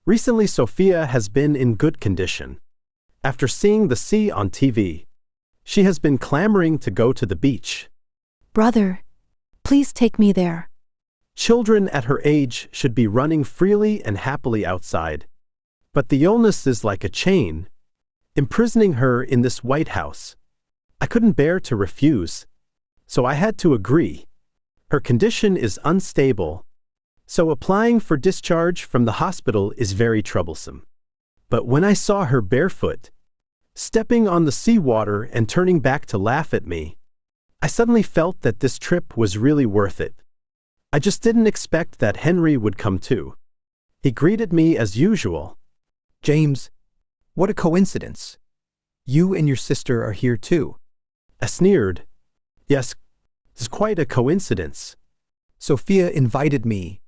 Recently Sophia has been in good condition. After seeing the sea on TV, she has been clamoring to go to the beach. Brother, please take me there. Children at her age should be running freely and happily outside. But the illness is like a chain, imprisoning her in this White House. I couldn't bear to refuse, so I had to agree. Her condition is unstable, so applying for discharge from the hospital is very troublesome. But when I saw her barefoot, stepping on the seawater and turning back to laugh at me, I suddenly felt that this trip was really worth it. I just didn't expect that Henry would come too. He greeted me as usual. James, what a coincidence. You and your sister are here too. I sneered. Yes, it's quite a coincidence. Sophia invited me,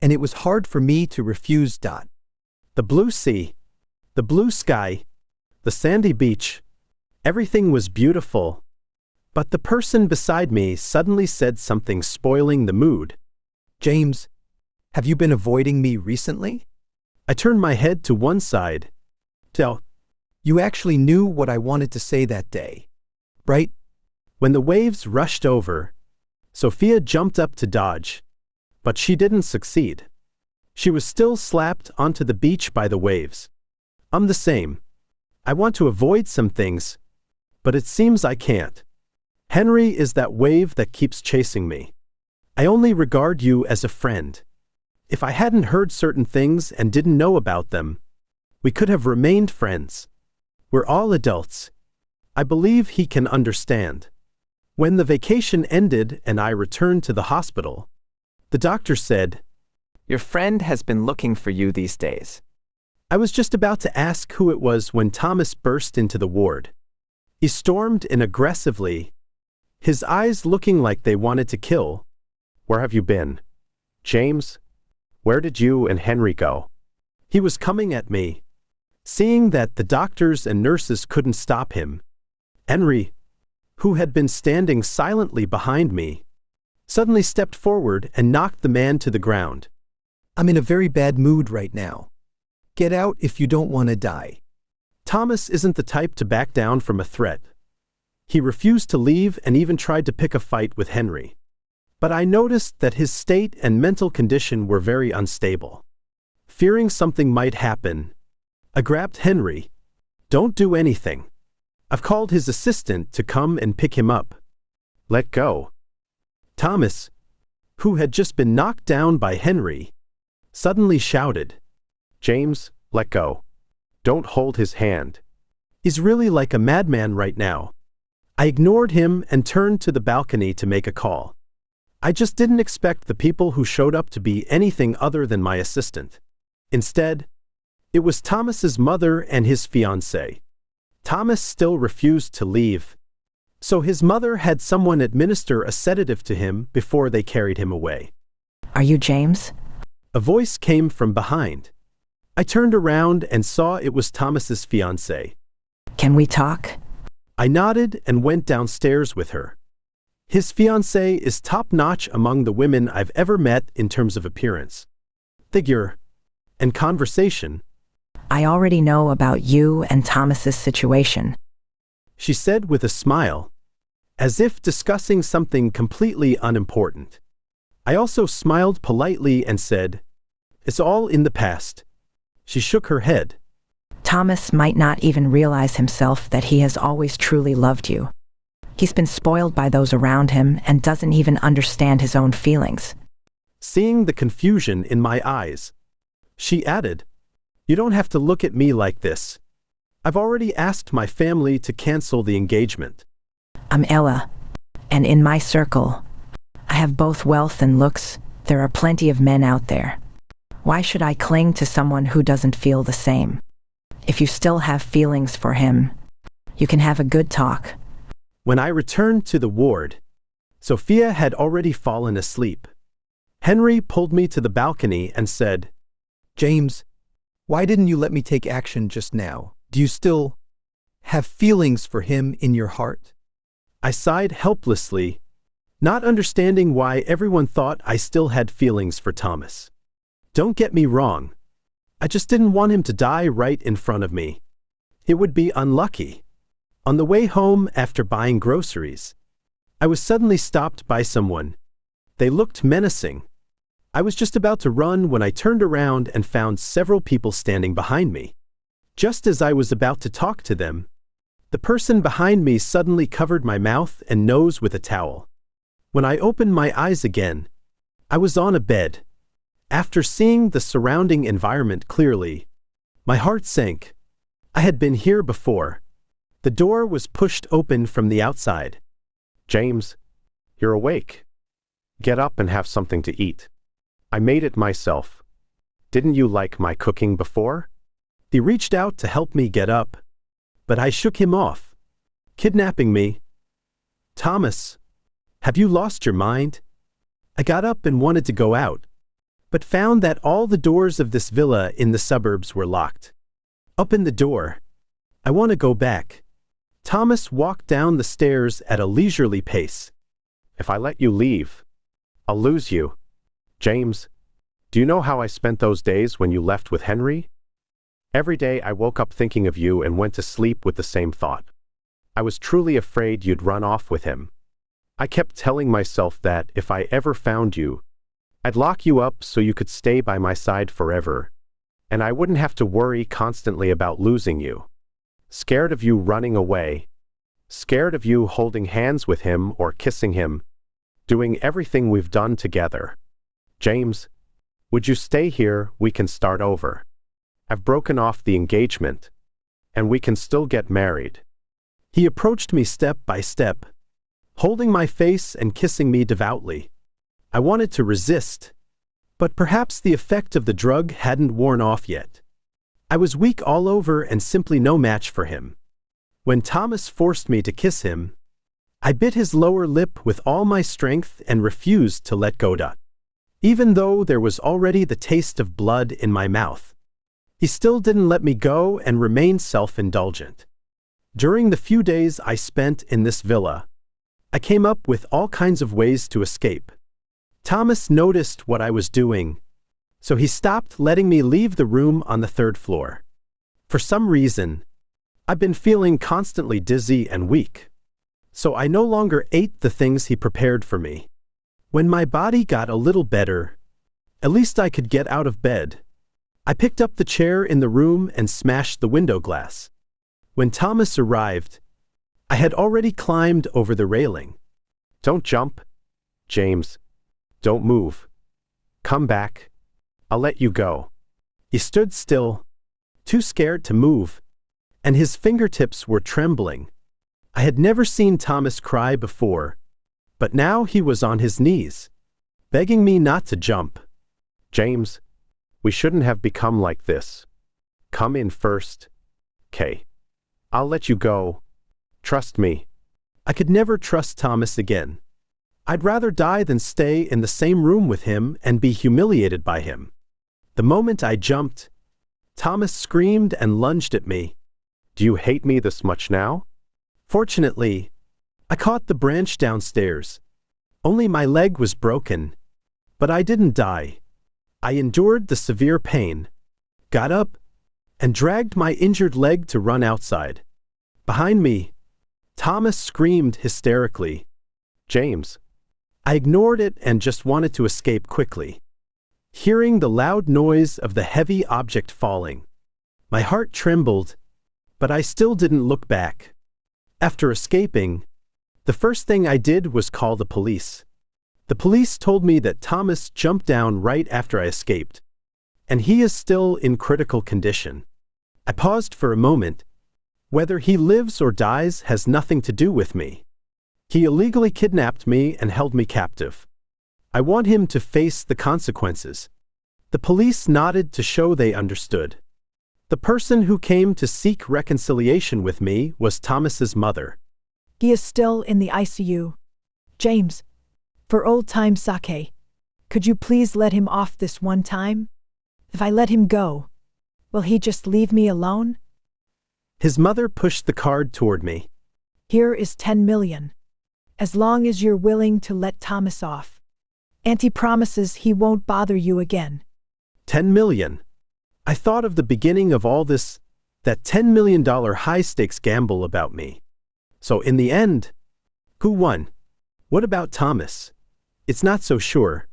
and it was hard for me to refuse. The blue sea, the blue sky, the sandy beach, everything was beautiful. But the person beside me suddenly said something spoiling the mood. James, have you been avoiding me recently? I turned my head to one side. You actually knew what I wanted to say that day, right? When the waves rushed over, Sophia jumped up to dodge, but she didn't succeed. She was still slapped onto the beach by the waves. I'm the same. I want to avoid some things, but it seems I can't. Henry is that wave that keeps chasing me. I only regard you as a friend. If I hadn't heard certain things and didn't know about them, we could have remained friends. We're all adults. I believe he can understand. When the vacation ended and I returned to the hospital, the doctor said, Your friend has been looking for you these days. I was just about to ask who it was when Thomas burst into the ward. He stormed in aggressively, his eyes looking like they wanted to kill. Where have you been? James, where did you and Henry go? He was coming at me. Seeing that the doctors and nurses couldn't stop him, Henry, who had been standing silently behind me, suddenly stepped forward and knocked the man to the ground. I'm in a very bad mood right now. Get out if you don't want to die. Thomas isn't the type to back down from a threat. He refused to leave and even tried to pick a fight with Henry. But I noticed that his state and mental condition were very unstable. Fearing something might happen, I grabbed Henry. Don't do anything. I've called his assistant to come and pick him up. Let go. Thomas, who had just been knocked down by Henry, suddenly shouted, James, let go. Don't hold his hand. He's really like a madman right now. I ignored him and turned to the balcony to make a call. I just didn't expect the people who showed up to be anything other than my assistant. Instead, it was Thomas's mother and his fiancée. Thomas still refused to leave, so his mother had someone administer a sedative to him before they carried him away. Are you James? A voice came from behind. I turned around and saw it was Thomas's fiancée. Can we talk? I nodded and went downstairs with her. His fiancée is top-notch among the women I've ever met in terms of appearance, figure, and conversation, I already know about you and Thomas's situation. she said with a smile, as if discussing something completely unimportant. I also smiled politely and said, "It's all in the past." She shook her head. Thomas might not even realize himself that he has always truly loved you. He's been spoiled by those around him and doesn't even understand his own feelings. Seeing the confusion in my eyes, she added, "You don't have to look at me like this. I've already asked my family to cancel the engagement." I'm Ella, and in my circle, I have both wealth and looks. There are plenty of men out there. Why should I cling to someone who doesn't feel the same? If you still have feelings for him, you can have a good talk. When I returned to the ward, Sophia had already fallen asleep. Henry pulled me to the balcony and said, James, why didn't you let me take action just now? Do you still have feelings for him in your heart? I sighed helplessly, not understanding why everyone thought I still had feelings for Thomas. Don't get me wrong. I just didn't want him to die right in front of me. It would be unlucky. On the way home after buying groceries, I was suddenly stopped by someone. They looked menacing. I was just about to run when I turned around and found several people standing behind me. Just as I was about to talk to them, the person behind me suddenly covered my mouth and nose with a towel. When I opened my eyes again, I was on a bed. After seeing the surrounding environment clearly, my heart sank. I had been here before. The door was pushed open from the outside. "James, you're awake. Get up and have something to eat. I made it myself. Didn't you like my cooking before?" He reached out to help me get up, but I shook him off. "Kidnapping me? Thomas, have you lost your mind?" I got up and wanted to go out, but found that all the doors of this villa in the suburbs were locked. Open the door. I want to go back. Thomas walked down the stairs at a leisurely pace. "If I let you leave, I'll lose you. James, do you know how I spent those days when you left with Henry? Every day I woke up thinking of you and went to sleep with the same thought. I was truly afraid you'd run off with him. I kept telling myself that if I ever found you, I'd lock you up so you could stay by my side forever, and I wouldn't have to worry constantly about losing you. Scared of you running away, scared of you holding hands with him or kissing him, doing everything we've done together. James, would you stay here? We can start over. I've broken off the engagement, and we can still get married." He approached me step by step, holding my face and kissing me devoutly. I wanted to resist, but perhaps the effect of the drug hadn't worn off yet. I was weak all over and simply no match for him. When Thomas forced me to kiss him, I bit his lower lip with all my strength and refused to let go. Even though there was already the taste of blood in my mouth, he still didn't let me go and remained self-indulgent. During the few days I spent in this villa, I came up with all kinds of ways to escape. Thomas noticed what I was doing, so he stopped letting me leave the room on the third floor. For some reason, I've been feeling constantly dizzy and weak, so I no longer ate the things he prepared for me. When my body got a little better, at least I could get out of bed. I picked up the chair in the room and smashed the window glass. When Thomas arrived, I had already climbed over the railing. "Don't jump. James, don't move. Come back. I'll let you go." He stood still, too scared to move, and his fingertips were trembling. I had never seen Thomas cry before, but now he was on his knees, begging me not to jump. "James, we shouldn't have become like this. Come in first. 'Kay. I'll let you go. Trust me." I could never trust Thomas again. I'd rather die than stay in the same room with him and be humiliated by him. The moment I jumped, Thomas screamed and lunged at me. "Do you hate me this much now?" Fortunately, I caught the branch downstairs. Only my leg was broken, but I didn't die. I endured the severe pain, got up, and dragged my injured leg to run outside. Behind me, Thomas screamed hysterically, James. I ignored it and just wanted to escape quickly. Hearing the loud noise of the heavy object falling, my heart trembled, but I still didn't look back. After escaping, the first thing I did was call the police. The police told me that Thomas jumped down right after I escaped, and he is still in critical condition. I paused for a moment. Whether he lives or dies has nothing to do with me. He illegally kidnapped me and held me captive. I want him to face the consequences. The police nodded to show they understood. The person who came to seek reconciliation with me was Thomas's mother. He is still in the ICU. James, for old time's sake, could you please let him off this one time? If I let him go, will he just leave me alone? His mother pushed the card toward me. Here is 10 million. As long as you're willing to let Thomas off. Auntie promises he won't bother you again. 10 million. I thought of the beginning of all this, that $10 million high-stakes gamble about me. So in the end, who won? What about Thomas? It's not so sure.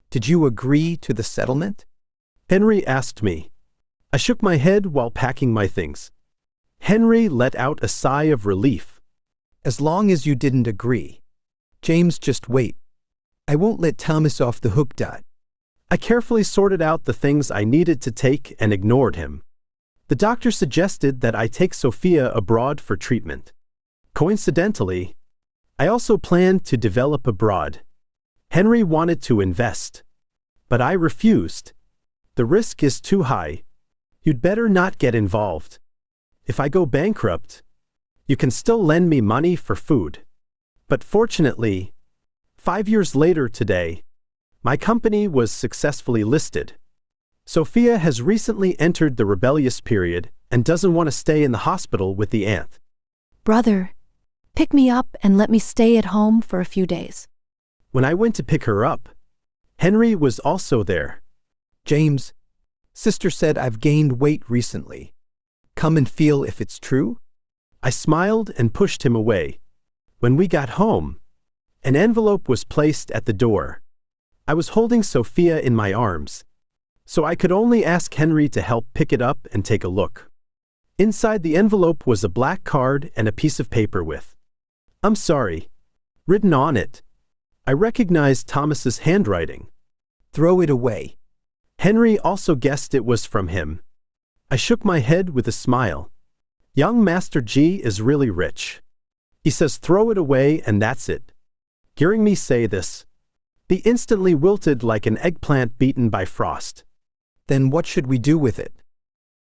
Did you agree to the settlement? Henry asked me. I shook my head while packing my things. Henry let out a sigh of relief. As long as you didn't agree. James, just wait. I won't let Thomas off the hook. I carefully sorted out the things I needed to take and ignored him. The doctor suggested that I take Sophia abroad for treatment. Coincidentally, I also planned to develop abroad. Henry wanted to invest, but I refused. The risk is too high. You'd better not get involved. If I go bankrupt, you can still lend me money for food. But fortunately, 5 years later today, my company was successfully listed. Sophia has recently entered the rebellious period and doesn't want to stay in the hospital with the aunt. Brother, pick me up and let me stay at home for a few days. When I went to pick her up, Henry was also there. James, sister said I've gained weight recently. Come and feel if it's true? I smiled and pushed him away. When we got home, an envelope was placed at the door. I was holding Sophia in my arms, so I could only ask Henry to help pick it up and take a look. Inside the envelope was a black card and a piece of paper with, "I'm sorry," written on it. I recognized Thomas's handwriting. Throw it away. Henry also guessed it was from him. I shook my head with a smile. Young Master G is really rich. He says throw it away and that's it. Hearing me say this, he instantly wilted like an eggplant beaten by frost. Then what should we do with it?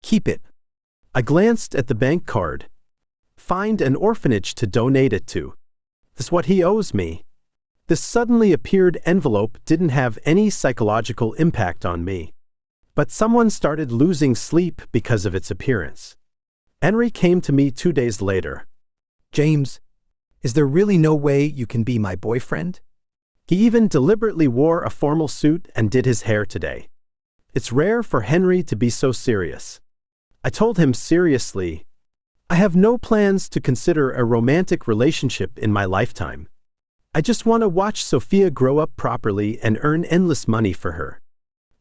Keep it. I glanced at the bank card. Find an orphanage to donate it to. That's what he owes me. This suddenly appeared envelope didn't have any psychological impact on me. But someone started losing sleep because of its appearance. Henry came to me 2 days later. James, is there really no way you can be my boyfriend? He even deliberately wore a formal suit and did his hair today. It's rare for Henry to be so serious. I told him seriously, I have no plans to consider a romantic relationship in my lifetime. I just want to watch Sophia grow up properly and earn endless money for her.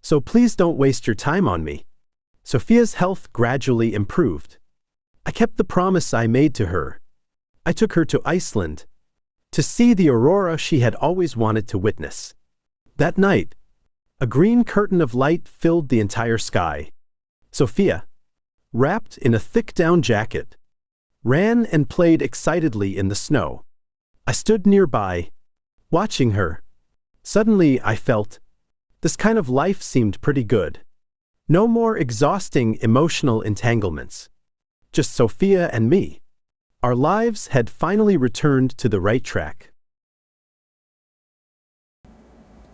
So please don't waste your time on me. Sophia's health gradually improved. I kept the promise I made to her. I took her to Iceland to see the aurora she had always wanted to witness. That night, a green curtain of light filled the entire sky. Sophia, wrapped in a thick down jacket, ran and played excitedly in the snow. I stood nearby, watching her. Suddenly I felt, this kind of life seemed pretty good. No more exhausting emotional entanglements. Just Sophia and me. Our lives had finally returned to the right track.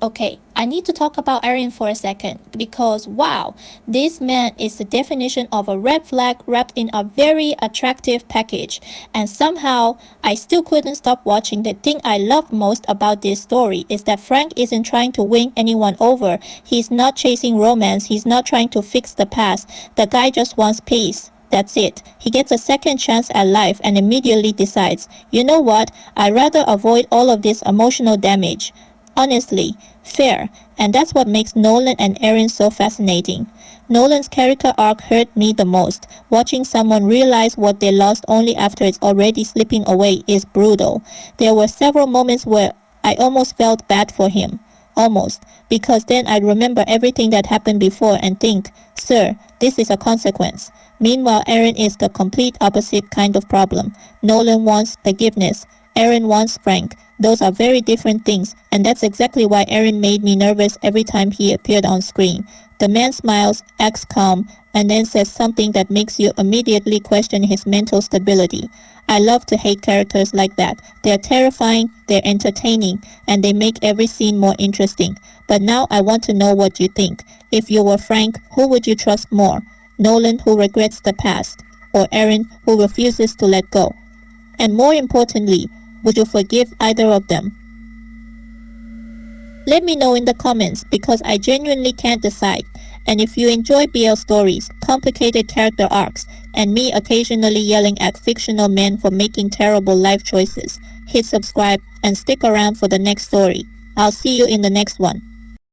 Okay, I need to talk about Aaron for a second because wow, this man is the definition of a red flag wrapped in a very attractive package. And somehow, I still couldn't stop watching. The thing I love most about this story is that Frank isn't trying to win anyone over. He's not chasing romance, he's not trying to fix the past. The guy just wants peace. That's it. He gets a second chance at life and immediately decides, you know what, I'd rather avoid all of this emotional damage. Honestly, fair, and that's what makes Nolan and Erin so fascinating. Nolan's character arc hurt me the most. Watching someone realize what they lost only after it's already slipping away is brutal. There were several moments where I almost felt bad for him. Almost, because then I'd remember everything that happened before and think, sir, this is a consequence. Meanwhile, Erin is the complete opposite kind of problem. Nolan wants forgiveness. Erin wants Frank. Those are very different things, and that's exactly why Aaron made me nervous every time he appeared on screen. The man smiles, acts calm, and then says something that makes you immediately question his mental stability. I love to hate characters like that. They're terrifying, they're entertaining, and they make every scene more interesting. But now I want to know what you think. If you were Frank, who would you trust more? Nolan, who regrets the past, or Aaron, who refuses to let go? And more importantly, would you forgive either of them? Let me know in the comments because I genuinely can't decide. And if you enjoy BL stories, complicated character arcs, and me occasionally yelling at fictional men for making terrible life choices, hit subscribe and stick around for the next story. I'll see you in the next one.